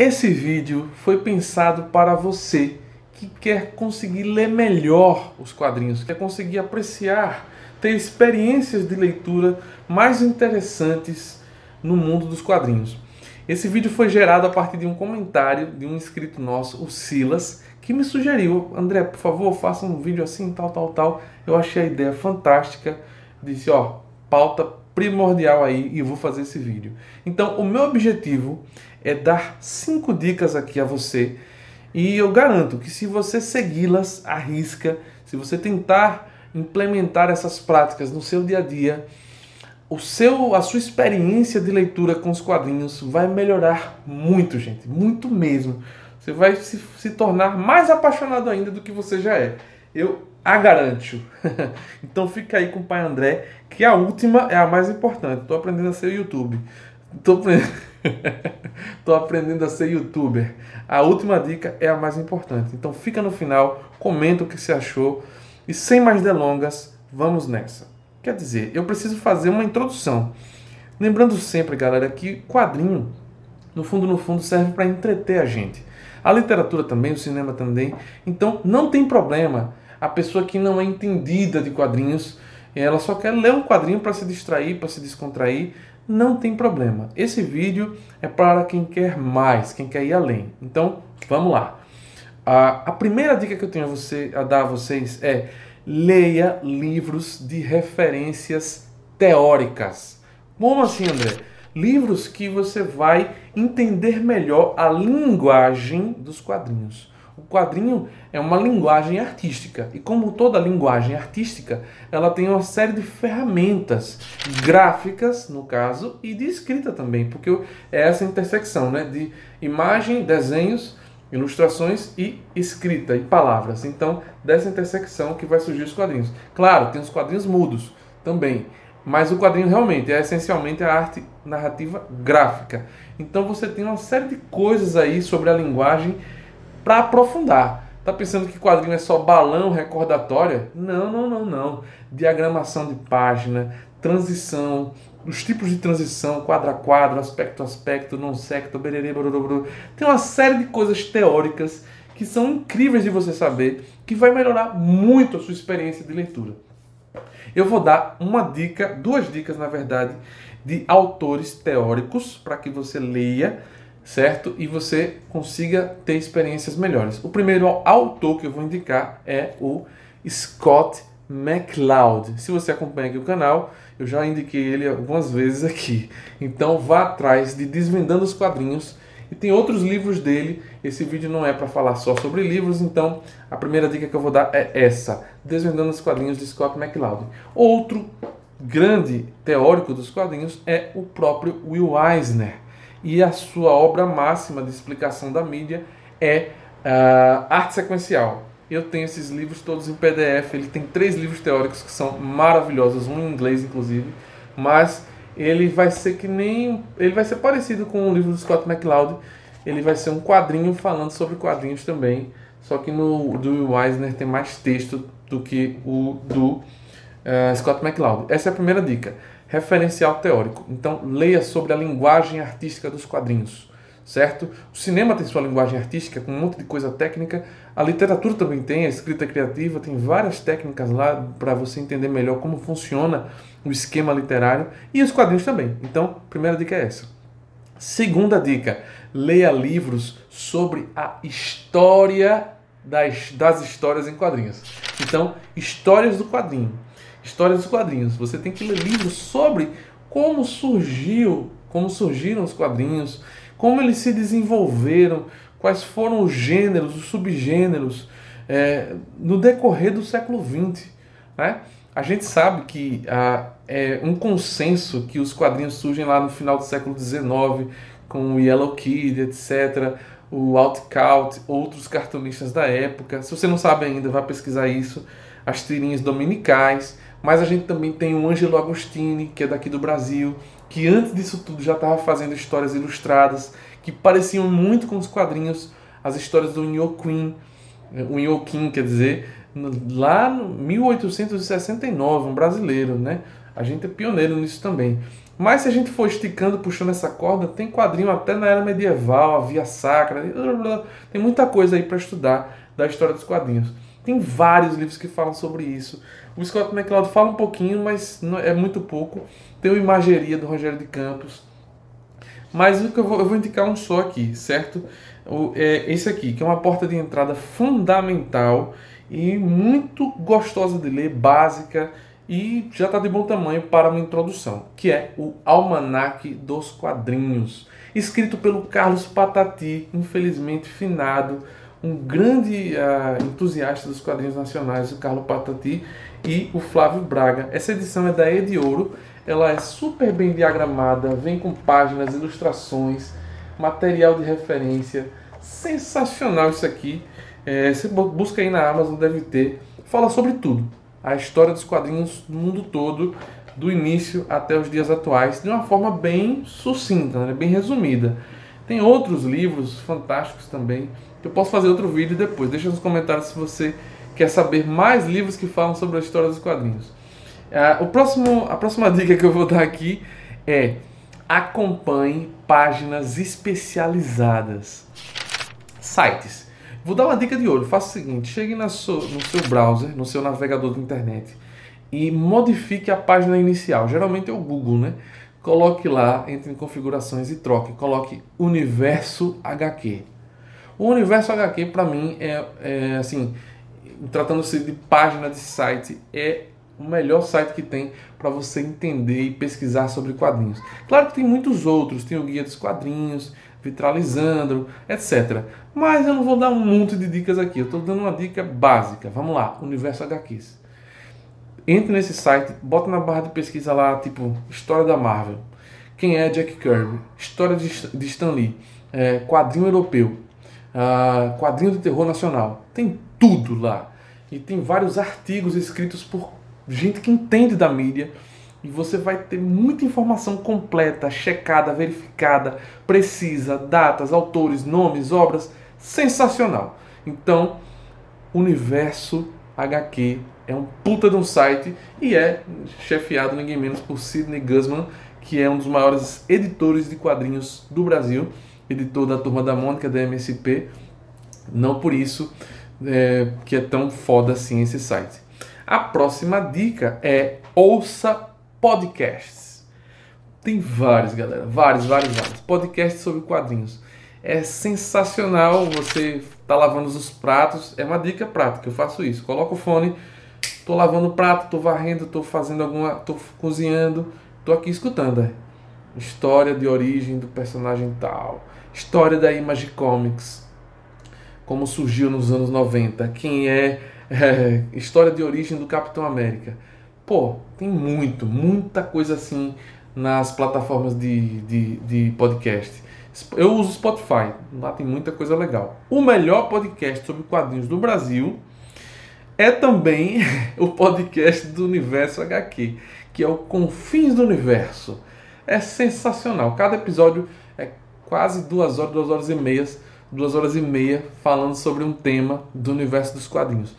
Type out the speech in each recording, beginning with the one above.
Esse vídeo foi pensado para você que quer conseguir ler melhor os quadrinhos, quer conseguir apreciar, ter experiências de leitura mais interessantes no mundo dos quadrinhos. Esse vídeo foi gerado a partir de um comentário de um inscrito nosso, o Silas, que me sugeriu: André, por favor, faça um vídeo assim, tal. Eu achei a ideia fantástica, disse, pauta primordial aí, e eu vou fazer esse vídeo. Então, o meu objetivo é dar 5 dicas aqui a você, e eu garanto que se você segui-las à risca, se você tentar implementar essas práticas no seu dia a dia, a sua experiência de leitura com os quadrinhos vai melhorar muito, gente, muito mesmo. Você vai se tornar mais apaixonado ainda do que você já é. Eu a garanto. Então fica aí com o pai André, que a última é a mais importante. Estou aprendendo a ser YouTube. Tô aprendendo a ser youtuber. A última dica é a mais importante. Então fica no final, comenta o que você achou. E sem mais delongas, vamos nessa. Quer dizer, eu preciso fazer uma introdução. Lembrando sempre, galera, que quadrinho, no fundo, serve para entreter a gente. A literatura também, o cinema também. Então não tem problema. A pessoa que não é entendida de quadrinhos, ela só quer ler um quadrinho para se distrair, para se descontrair, não tem problema. Esse vídeo é para quem quer mais, quem quer ir além. Então, vamos lá. A primeira dica que eu tenho a dar a vocês é: leia livros de referências teóricas. Como assim, André? Livros que você vai entender melhor a linguagem dos quadrinhos. O quadrinho é uma linguagem artística, e como toda linguagem artística, ela tem uma série de ferramentas gráficas, no caso, e de escrita também, porque é essa intersecção, né, de imagem, desenhos, ilustrações e escrita, e palavras. Então, dessa intersecção que vai surgir os quadrinhos. Claro, tem os quadrinhos mudos também, mas o quadrinho realmente é essencialmente a arte narrativa gráfica. Então você tem uma série de coisas aí sobre a linguagem para aprofundar. Tá pensando que quadrinho é só balão recordatória? Não. Diagramação de página, transição, os tipos de transição, quadro a quadro, aspecto a aspecto, non secto, bererê, bororô. Tem uma série de coisas teóricas que são incríveis de você saber, que vai melhorar muito a sua experiência de leitura. Eu vou dar duas dicas, na verdade, de autores teóricos para que você leia, certo? E você consiga ter experiências melhores. O primeiro autor que eu vou indicar é o Scott McCloud. Se você acompanha aqui o canal, eu já indiquei ele algumas vezes aqui. Então vá atrás de Desvendando os Quadrinhos. E tem outros livros dele. Esse vídeo não é para falar só sobre livros, então a primeira dica que eu vou dar é essa: Desvendando os Quadrinhos, de Scott McCloud. Outro grande teórico dos quadrinhos é o próprio Will Eisner. E a sua obra máxima de explicação da mídia é Arte Sequencial. Eu tenho esses livros todos em PDF. Ele tem 3 livros teóricos que são maravilhosos, um em inglês inclusive, mas ele vai ser parecido com o livro do Scott McCloud. Ele vai ser um quadrinho falando sobre quadrinhos também, só que no do Will Eisner tem mais texto do que o do Scott McCloud. Essa é a primeira dica. Referencial teórico. Então, leia sobre a linguagem artística dos quadrinhos, certo? O cinema tem sua linguagem artística, com um monte de coisa técnica. A literatura também tem, a escrita criativa, tem várias técnicas lá para você entender melhor como funciona o esquema literário, e os quadrinhos também. Então, primeira dica é essa. Segunda dica: leia livros sobre a história das histórias em quadrinhos. Então, histórias do quadrinho. Histórias dos quadrinhos. Você tem que ler livros sobre como surgiram os quadrinhos, como eles se desenvolveram, quais foram os gêneros, os subgêneros no decorrer do século XX. Né? A gente sabe que é um consenso que os quadrinhos surgem lá no final do século XIX, com o Yellow Kid, etc., o Walt Caught, outros cartunistas da época. Se você não sabe ainda, vá pesquisar isso. As tirinhas dominicais. Mas a gente também tem o Ângelo Agostini, que é daqui do Brasil, que antes disso tudo já estava fazendo histórias ilustradas, que pareciam muito com os quadrinhos, as histórias do Inhoquin, quer dizer, lá no 1869, um brasileiro, né? A gente é pioneiro nisso também. Mas se a gente for esticando, puxando essa corda, tem quadrinho até na era medieval, a Via Sacra, tem muita coisa aí para estudar da história dos quadrinhos. Tem vários livros que falam sobre isso. O Scott McCloud fala um pouquinho, mas é muito pouco. Tem o Imageria, do Rogério de Campos. Mas eu vou indicar um só aqui, certo? Esse aqui, que é uma porta de entrada fundamental e muito gostosa de ler, básica, e já está de bom tamanho para uma introdução, que é o Almanaque dos Quadrinhos, escrito pelo Carlos Patati, infelizmente finado, um grande entusiasta dos quadrinhos nacionais, o Carlos Patati, e o Flávio Braga. Essa edição é da Ediouro, ela é super bem diagramada, vem com páginas, ilustrações, material de referência, sensacional isso aqui. Você busca aí na Amazon, deve ter, fala sobre tudo. A história dos quadrinhos no mundo todo, do início até os dias atuais, de uma forma bem sucinta, né? Bem resumida. Tem outros livros fantásticos também, que eu posso fazer outro vídeo depois. Deixa nos comentários se você quer saber mais livros que falam sobre a história dos quadrinhos. A próxima dica que eu vou dar aqui é: acompanhe páginas especializadas. Sites. Vou dar uma dica de ouro. Faça o seguinte: chegue no seu browser, no seu navegador de internet, e modifique a página inicial. Geralmente é o Google, né? Coloque lá, entre em configurações e troque. Coloque Universo HQ. O Universo HQ, para mim, assim, tratando-se de página de site, é o melhor site que tem para você entender e pesquisar sobre quadrinhos. Claro que tem muitos outros, tem o Guia dos Quadrinhos, Vitralizando, etc. Mas eu não vou dar um monte de dicas aqui, eu estou dando uma dica básica. Vamos lá, Universo HQs. Entre nesse site, bota na barra de pesquisa lá, tipo, História da Marvel. Quem é Jack Kirby? História de Stan Lee. Quadrinho europeu. Quadrinho de terror nacional. Tem tudo lá. E tem vários artigos escritos por gente que entende da mídia. E você vai ter muita informação completa, checada, verificada, precisa, datas, autores, nomes, obras. Sensacional. Então, Universo HQ é um puta de um site e é chefiado ninguém menos por Sidney Guzman, que é um dos maiores editores de quadrinhos do Brasil, editor da Turma da Mônica, da MSP. Não por isso que é tão foda assim esse site. A próxima dica é: ouça podcasts. Tem vários, galera. Vários. Podcasts sobre quadrinhos. É sensacional. Você tá lavando os pratos. É uma dica prática. Eu faço isso. Coloco o fone. Tô lavando o prato. Tô varrendo. Tô fazendo tô cozinhando. Tô aqui escutando. História de origem do personagem tal. História da Image Comics. Como surgiu nos anos 90. Quem história de origem do Capitão América. Pô, tem muita coisa assim nas plataformas de podcast. Eu uso Spotify, lá tem muita coisa legal. O melhor podcast sobre quadrinhos do Brasil é também o podcast do Universo HQ, que é o Confins do Universo. É sensacional. Cada episódio é quase 2 horas, 2 horas e meia falando sobre um tema do universo dos quadrinhos.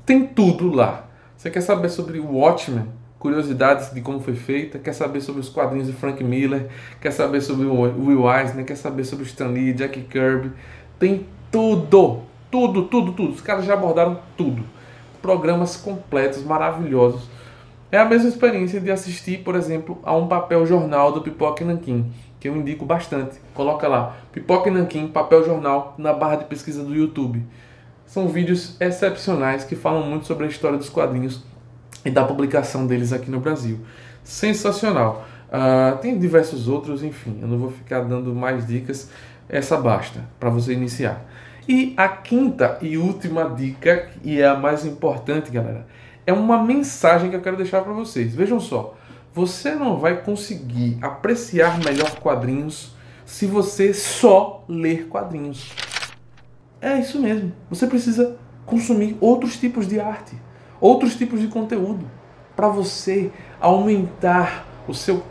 Tem tudo lá. Você quer saber sobre o Watchmen? Curiosidades de como foi feita? Quer saber sobre os quadrinhos de Frank Miller? Quer saber sobre o Will Eisner? Quer saber sobre o Stan Lee, Jack Kirby? Tem tudo! Tudo! Os caras já abordaram tudo. Programas completos, maravilhosos. É a mesma experiência de assistir, por exemplo, a um papel jornal do Pipoca e Nanquim, que eu indico bastante. Coloca lá, Pipoca e Nanquim, papel jornal, na barra de pesquisa do YouTube. São vídeos excepcionais que falam muito sobre a história dos quadrinhos e da publicação deles aqui no Brasil. Sensacional. Tem diversos outros, enfim, eu não vou ficar dando mais dicas. Essa basta para você iniciar. E a quinta e última dica, e é a mais importante, galera, é uma mensagem que eu quero deixar para vocês. Vejam só, você não vai conseguir apreciar melhor quadrinhos se você só ler quadrinhos. É isso mesmo. Você precisa consumir outros tipos de arte, outros tipos de conteúdo, para você aumentar o seu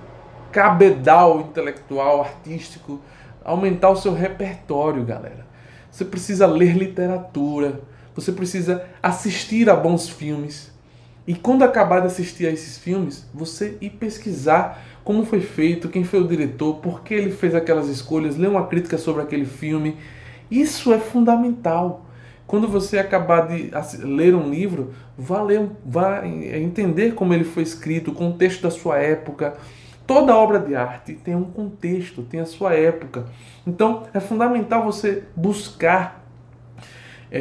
cabedal intelectual, artístico, aumentar o seu repertório, galera. Você precisa ler literatura, você precisa assistir a bons filmes. E quando acabar de assistir a esses filmes, você ir pesquisar como foi feito, quem foi o diretor, por que ele fez aquelas escolhas, ler uma crítica sobre aquele filme. Isso é fundamental. Quando você acabar de ler um livro, vá entender como ele foi escrito, o contexto da sua época. Toda obra de arte tem um contexto, tem a sua época. Então é fundamental você buscar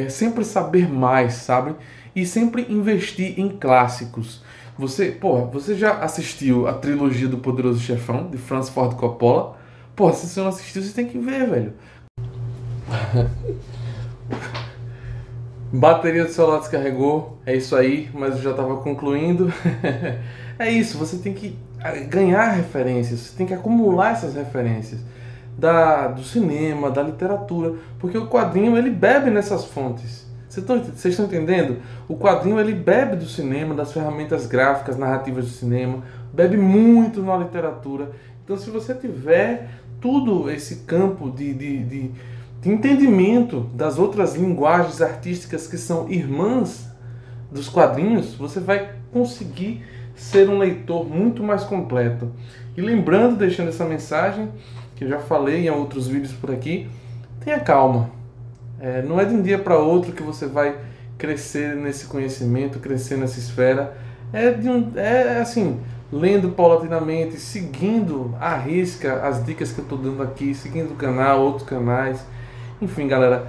sempre saber mais, sabe? E sempre investir em clássicos. Você já assistiu a trilogia do Poderoso Chefão, de Francis Ford Coppola? Porra, se você não assistiu, você tem que ver, velho. Bateria do celular descarregou, é isso aí, mas eu já estava concluindo. É isso, você tem que ganhar referências, você tem que acumular essas referências do cinema, da literatura, porque o quadrinho ele bebe nessas fontes. Vocês estão entendendo? O quadrinho ele bebe do cinema, das ferramentas gráficas, narrativas do cinema, bebe muito na literatura. Então, se você tiver tudo esse campo de entendimento das outras linguagens artísticas que são irmãs dos quadrinhos, você vai conseguir ser um leitor muito mais completo. E lembrando, deixando essa mensagem, que eu já falei em outros vídeos por aqui, tenha calma. Não é de um dia para outro que você vai crescer nesse conhecimento, crescer nessa esfera. Assim, lendo paulatinamente, seguindo à risca as dicas que eu estou dando aqui, seguindo o canal, outros canais. Enfim, galera,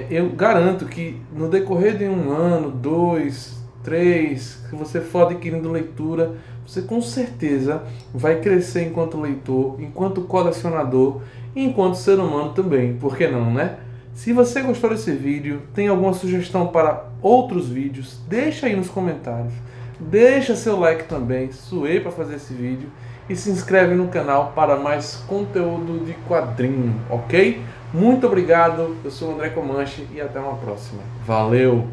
eu garanto que no decorrer de 1 ano, 2, 3, que você for adquirindo leitura, você com certeza vai crescer enquanto leitor, enquanto colecionador e enquanto ser humano também. Por que não, né? Se você gostou desse vídeo, tem alguma sugestão para outros vídeos, deixa aí nos comentários. Deixa seu like também, suei para fazer esse vídeo. E se inscreve no canal para mais conteúdo de quadrinho, ok? Muito obrigado, eu sou o André Comanche e até uma próxima. Valeu!